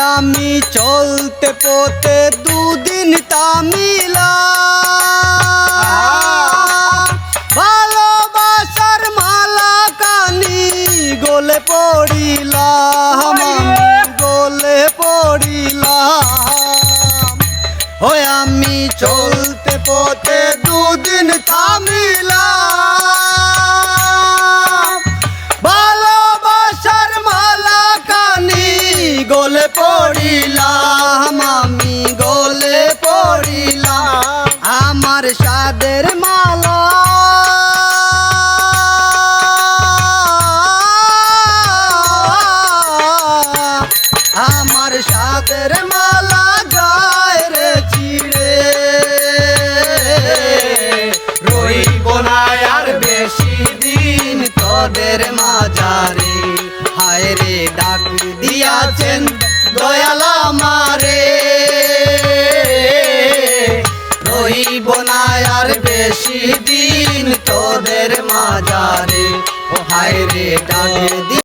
আমি চলতে পথে দুদিন তামিলা ভালোবাসার মালা কানি গলে পড়িলাম গলে পড়িলাম ওই আমি চলতে পথে দুদিন থামিলাম ভালোবাসার মালা কানি গলে পড়িলাম আমি গলে পড়িলাম আমার সাদের মালা আমার সাদের মালা যায় রে চিড়ে রইব না আর বেশি দিন তোদের মাঝারে হায় রে ডাক দিয়াছেন দয়াল আমারে রইব না আর বেশি দিন তোদের মাঝারে ও হায় রে ডাক